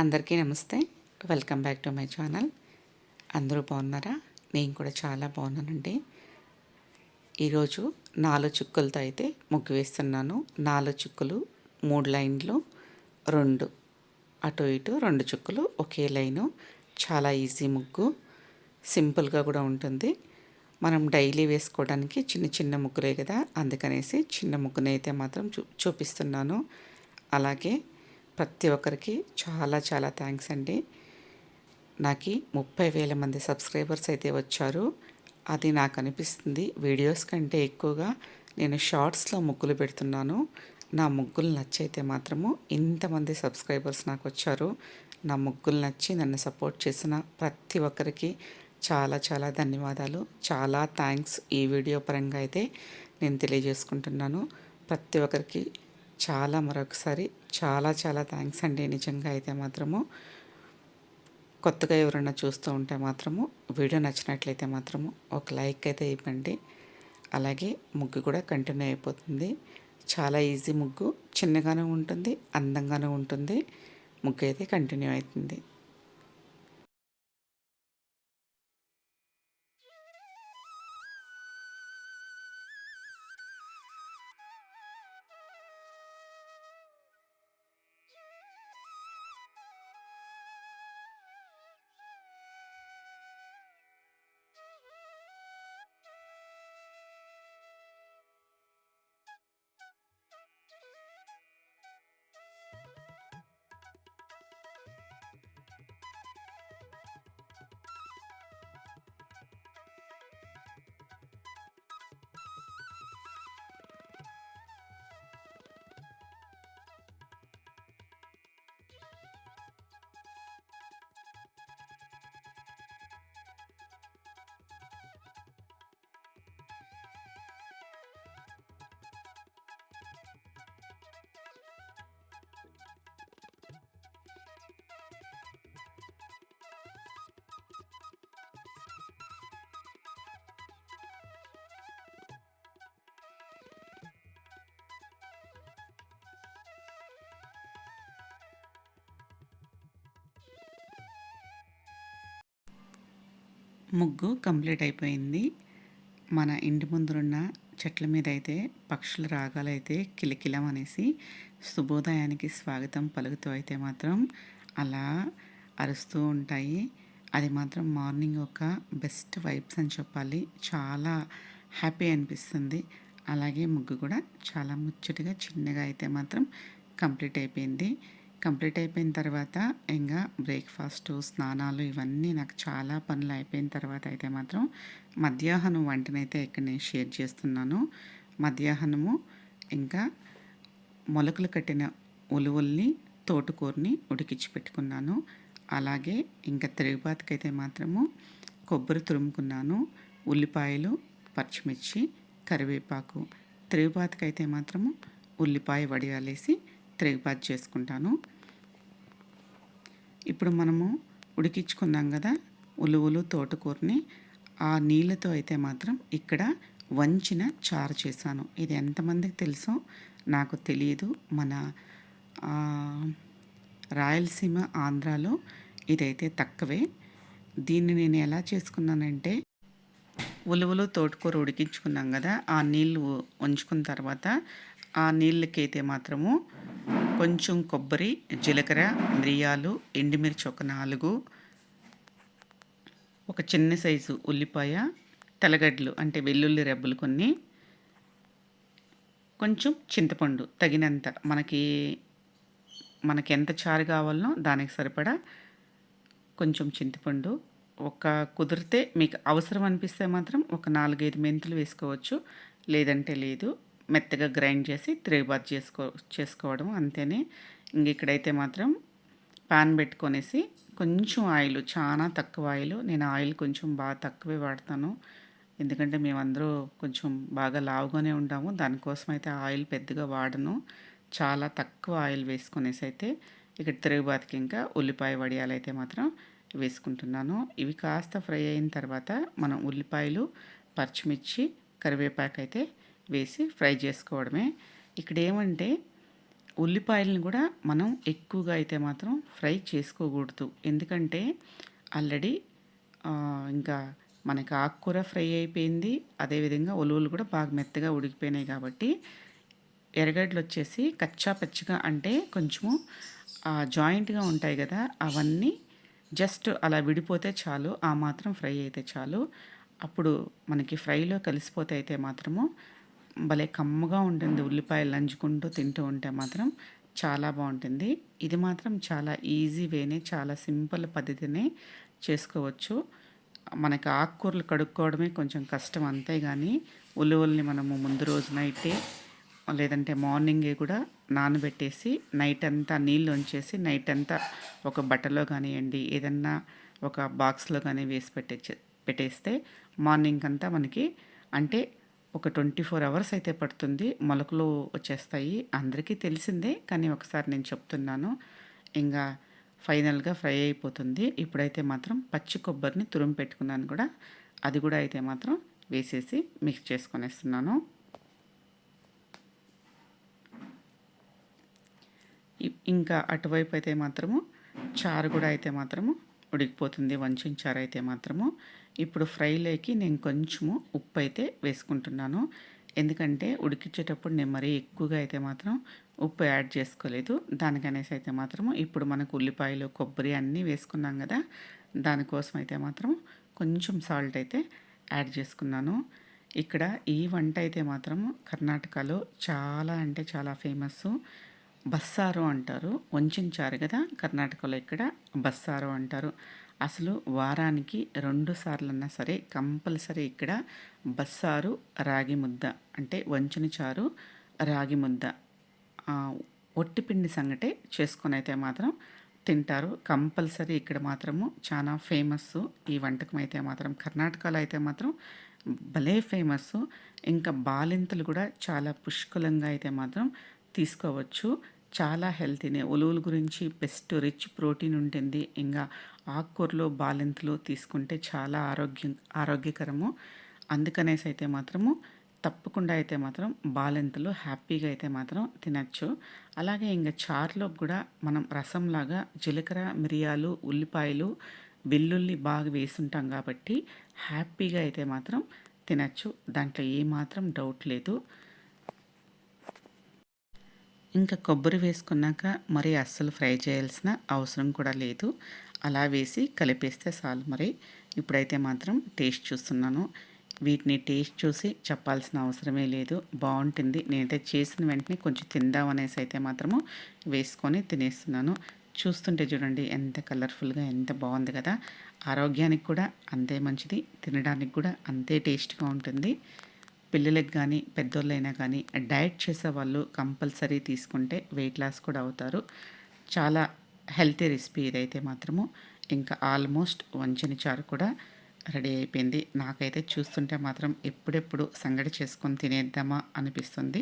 అందరికీ నమస్తే. Welcome back to my channel. అందరూ బాగున్నారా? నేను కూడా చాలా బాగున్నానండి. ఈరోజు 4 చుక్కలతో అయితే ముగ్గు వేస్తున్నాను. 4 చుక్కలు 3 లైన్లు, 2 అటు ఇటు 2 చుక్కలు ఒకే లైను. చాలా ఈజీ ముగ్గు, సింపుల్గా కూడా ఉంటుంది. మనం డైలీ వేసుకోవడానికి చిన్న చిన్న ముగ్గులే కదా, అందుకనేసి చిన్న ముగ్గుని అయితే మాత్రం చూపిస్తున్నాను. అలాగే ప్రతి ఒక్కరికి చాలా చాలా థ్యాంక్స్ అండి. నాకు 30,000 మంది సబ్స్క్రైబర్స్ అయితే వచ్చారు. అది నాకు అనిపిస్తుంది వీడియోస్ కంటే ఎక్కువగా నేను షార్ట్స్లో ముగ్గులు పెడుతున్నాను. నా ముగ్గులు నచ్చైతే మాత్రము ఇంతమంది సబ్స్క్రైబర్స్ నాకు వచ్చారు. నా ముగ్గులు నచ్చి నన్ను సపోర్ట్ చేసిన ప్రతి ఒక్కరికి చాలా చాలా ధన్యవాదాలు, చాలా థ్యాంక్స్. ఈ వీడియో పరంగా అయితే నేను తెలియజేసుకుంటున్నాను. ప్రతి ఒక్కరికి మరొకసారి చాలా చాలా థ్యాంక్స్ అండి. నిజంగా అయితే మాత్రము కొత్తగా ఎవరైనా చూస్తూ ఉంటే మాత్రము వీడియో నచ్చినట్లయితే మాత్రము ఒక లైక్ అయితే ఇవ్వండి. అలాగే ముగ్గు కూడా కంటిన్యూ అయిపోతుంది. చాలా ఈజీ ముగ్గు, చిన్నగానే ఉంటుంది, అందంగానే ఉంటుంది. ముగ్గు అయితే కంటిన్యూ అవుతుంది. ముగ్గు కంప్లీట్ అయిపోయింది. మన ఇంటి ముందురున్న చెట్ల మీద అయితే పక్షుల రాగాలు అయితే కిలకిలం అనేసి శుభోదయానికి స్వాగతం పలుకుతూ అయితే మాత్రం అలా అరుస్తూ ఉంటాయి. అది మాత్రం మార్నింగ్ ఒక బెస్ట్ వైబ్స్ అని చెప్పాలి. చాలా హ్యాపీ అనిపిస్తుంది. అలాగే ముగ్గు కూడా చాలా ముచ్చటగా చిన్నగా అయితే మాత్రం కంప్లీట్ అయిపోయింది. కంప్లీట్ అయిపోయిన తర్వాత ఇంకా బ్రేక్ఫాస్ట్, స్నానాలు ఇవన్నీ నాకు చాలా పనులు అయిపోయిన తర్వాత అయితే మాత్రం మధ్యాహ్నం వంటనైతే ఇక్కడ నేను షేర్ చేస్తున్నాను. మధ్యాహ్నము ఇంకా మొలకలు కట్టిన ఉలువల్ని, తోటకూరని ఉడికించి పెట్టుకున్నాను. అలాగే ఇంకా తిరుగుబాతుకైతే మాత్రము కొబ్బరి తురుముకున్నాను, ఉల్లిపాయలు, పచ్చిమిర్చి, కరివేపాకు. తిరుగుబాతుకైతే మాత్రము ఉల్లిపాయ వడియాలేసి తిరుగుబాతు చేసుకుంటాను. ఇప్పుడు మనము ఉడికించుకున్నాం కదా ఉలువలు, తోటకూరని, ఆ నీళ్ళతో అయితే మాత్రం ఇక్కడ వంచిన చారు చేశాను. ఇది ఎంతమందికి తెలుసో నాకు తెలియదు. మన రాయలసీమ, ఆంధ్రాలో ఇదైతే తక్కువే. దీన్ని నేను ఎలా చేసుకున్నానంటే, ఉలువలు, తోటకూర ఉడికించుకున్నాం కదా, ఆ నీళ్ళు ఉంచుకున్న తర్వాత ఆ నీళ్ళకైతే మాత్రము కొంచెం కొబ్బరి, జీలకర్ర, మిరియాలు, ఎండుమిర్చి ఒక 4, ఒక చిన్న సైజు ఉల్లిపాయ, తెల్లగడ్డలు అంటే వెల్లుల్లి రెబ్బలు కొన్ని, కొంచెం చింతపండు తగినంత, మనకి ఎంత చారు కావాలనో దానికి సరిపడా కొంచెం చింతపండు. కుదిరితే మీకు అవసరం అనిపిస్తే మాత్రం ఒక 4-5 మెంతులు వేసుకోవచ్చు, లేదంటే లేదు. మెత్తగా గ్రైండ్ చేసి తిరుగుబాతు చేసుకోవడం అంతేనే. ఇక్కడైతే మాత్రం పాన్ పెట్టుకొనేసి కొంచెం ఆయిల్, చాలా తక్కువ ఆయిల్, నేను ఆయిల్ కొంచెం బాగా తక్కువే వాడతాను. ఎందుకంటే మేమందరూ కొంచెం బాగా లావుగానే ఉంటాము, దానికోసం అయితే ఆయిల్ పెద్దగా వాడను. చాలా తక్కువ ఆయిల్ వేసుకొనేసి అయితే ఇక్కడ తిరుగుబాతుకి ఇంకా ఉల్లిపాయ వడియాలు అయితే మాత్రం వేసుకుంటున్నాను. ఇవి కాస్త ఫ్రై అయిన తర్వాత మనం ఉల్లిపాయలు, పచ్చిమిర్చి, కరివేపాకు అయితే వేసి ఫ్రై చేసుకోవడమే. ఇక్కడ ఏమంటే ఉల్లిపాయలను కూడా మనం ఎక్కువగా అయితే మాత్రం ఫ్రై చేసుకోకూడదు. ఎందుకంటే ఆల్రెడీ ఇంకా మనకి ఆకుకూర ఫ్రై అయిపోయింది. అదేవిధంగా ఉలువలు కూడా బాగా మెత్తగా ఉడికిపోయినాయి కాబట్టి ఎర్రగడ్డలు వచ్చేసి కచ్చా పచ్చిగా అంటే కొంచెము జాయింట్గా ఉంటాయి కదా, అవన్నీ జస్ట్ అలా విడిపోతే చాలు, ఆ మాత్రం ఫ్రై అయితే చాలు. అప్పుడు మనకి ఫ్రైలో కలిసిపోతే అయితే మాత్రము భలే కమ్మగా ఉంటుంది. ఉల్లిపాయలు నంచుకుంటూ తింటూ ఉంటే మాత్రం చాలా బాగుంటుంది. ఇది మాత్రం చాలా ఈజీ వేనే, చాలా సింపుల్ పద్ధతినే చేసుకోవచ్చు. మనకి ఆకుకూరలు కడుక్కోవడమే కొంచెం కష్టం అంతే, కానీ ఉల్లివల్ని మనము ముందు రోజు నైటే లేదంటే మార్నింగే కూడా నానబెట్టేసి నైట్ అంతా నీళ్ళు ఉంచేసి నైట్ అంతా ఒక బట్టలో కానివ్వండి, ఏదన్నా ఒక బాక్స్లో కానీ వేసి పెట్టేస్తే మార్నింగ్ అంతా మనకి అంటే ఒక 24 అవర్స్ అయితే పడుతుంది, మొలకలు వచ్చేస్తాయి. అందరికీ తెలిసిందే, కానీ ఒకసారి నేను చెప్తున్నాను. ఇంకా ఫైనల్గా ఫ్రై అయిపోతుంది. ఇప్పుడైతే మాత్రం పచ్చి కొబ్బరిని తురుము పెట్టుకున్నాను కూడా, అది కూడా అయితే మాత్రం వేసేసి మిక్స్ చేసుకొనేస్తున్నాను. ఇంకా అటువైపు అయితే మాత్రము చారు కూడా అయితే మాత్రము ఉడికిపోతుంది. వంచిన చారు అయితే మాత్రము. ఇప్పుడు ఫ్రైలోకి నేను కొంచెము ఉప్పు అయితే వేసుకుంటున్నాను. ఎందుకంటే ఉడికించేటప్పుడు నేను మరీ ఎక్కువగా అయితే మాత్రం ఉప్పు యాడ్ చేసుకోలేదు. దానికనేసి అయితే మాత్రము ఇప్పుడు మనకు ఉల్లిపాయలు కొబ్బరి అన్నీ వేసుకున్నాం కదా, దానికోసం అయితే మాత్రం కొంచెం సాల్ట్ అయితే యాడ్ చేసుకున్నాను. ఇక్కడ ఈ వంట అయితే మాత్రం కర్ణాటకలో చాలా అంటే చాలా ఫేమస్. బస్సారు అంటారు. వంచిన చారు కదా, కర్ణాటకలో ఇక్కడ బస్సారు అంటారు. అసలు వారానికి 2 సార్లన్నా సరే కంపల్సరీ ఇక్కడ బస్సారు రాగి ముద్ద అంటే వంచిన చారు రాగి ముద్ద ఒట్టిపిండి సంగటే చేసుకొని అయితే మాత్రం తింటారు. కంపల్సరీ ఇక్కడ మాత్రము చాలా ఫేమస్ ఈ వంటకం అయితే మాత్రం. కర్ణాటకలో అయితే మాత్రం భలే ఫేమస్. ఇంకా బాలింతలు కూడా చాలా పుష్కలంగా అయితే మాత్రం తీసుకోవచ్చు. చాలా హెల్తీనే. ఉలువల గురించి బెస్ట్ రిచ్ ప్రోటీన్ ఉంటుంది. ఇంకా ఆకుకూరలు బాలింతలు తీసుకుంటే చాలా ఆరోగ్యకరము. అందుకనేసి అయితే మాత్రము తప్పకుండా అయితే మాత్రం బాలింతలు హ్యాపీగా అయితే మాత్రం తినచ్చు. అలాగే ఇంకా చారులో కూడా మనం రసంలాగా జీలకర్ర మిరియాలు ఉల్లిపాయలు వెల్లుల్లి బాగా వేసుంటాం కాబట్టి హ్యాపీగా అయితే మాత్రం తినచ్చు. దాంట్లో ఏమాత్రం డౌట్ లేదు. ఇంకా కొబ్బరి వేసుకున్నాక మరి అస్సలు ఫ్రై చేయాల్సిన అవసరం కూడా లేదు. అలా వేసి కలిపేస్తే చాలు. మరి ఇప్పుడైతే మాత్రం టేస్ట్ చూస్తున్నాను. వీటిని టేస్ట్ చూసి చెప్పాల్సిన అవసరమే లేదు, బాగుంటుంది. నేనైతే చేసిన వెంటనే కొంచెం తిందామనేసి అయితే మాత్రము వేసుకొని తినేస్తున్నాను. చూస్తుంటే చూడండి ఎంత కలర్ఫుల్గా ఎంత బాగుంది కదా. ఆరోగ్యానికి కూడా అంతే మంచిది, తినడానికి కూడా అంతే టేస్ట్గా ఉంటుంది. పిల్లలకి కానీ పెద్దోళ్ళైనా కానీ డైట్ చేసే వాళ్ళు కంపల్సరీ తీసుకుంటే వెయిట్ లాస్ కూడా అవుతారు. చాలా హెల్తీ రెసిపీ ఇదైతే మాత్రము. ఇంకా ఆల్మోస్ట్ వంచిన చారు కూడా రెడీ అయిపోయింది. నాకైతే చూస్తుంటే మాత్రం ఎప్పుడెప్పుడు సంగటి చేసుకొని తినేద్దామా అనిపిస్తుంది.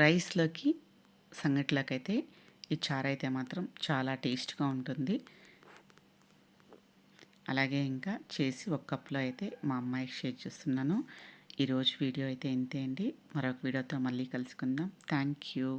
రైస్లోకి సంగటిలోకైతే ఈ చారు అయితే మాత్రం చాలా టేస్ట్గా ఉంటుంది. అలాగే ఇంకా చేసి ఒక కప్లో అయితే మా అమ్మాయికి షేర్ చేస్తున్నాను. ఈరోజు వీడియో అయితే ఇంతే అండి. మరొక వీడియోతో మళ్ళీ కలుసుకుందాం. Thank you.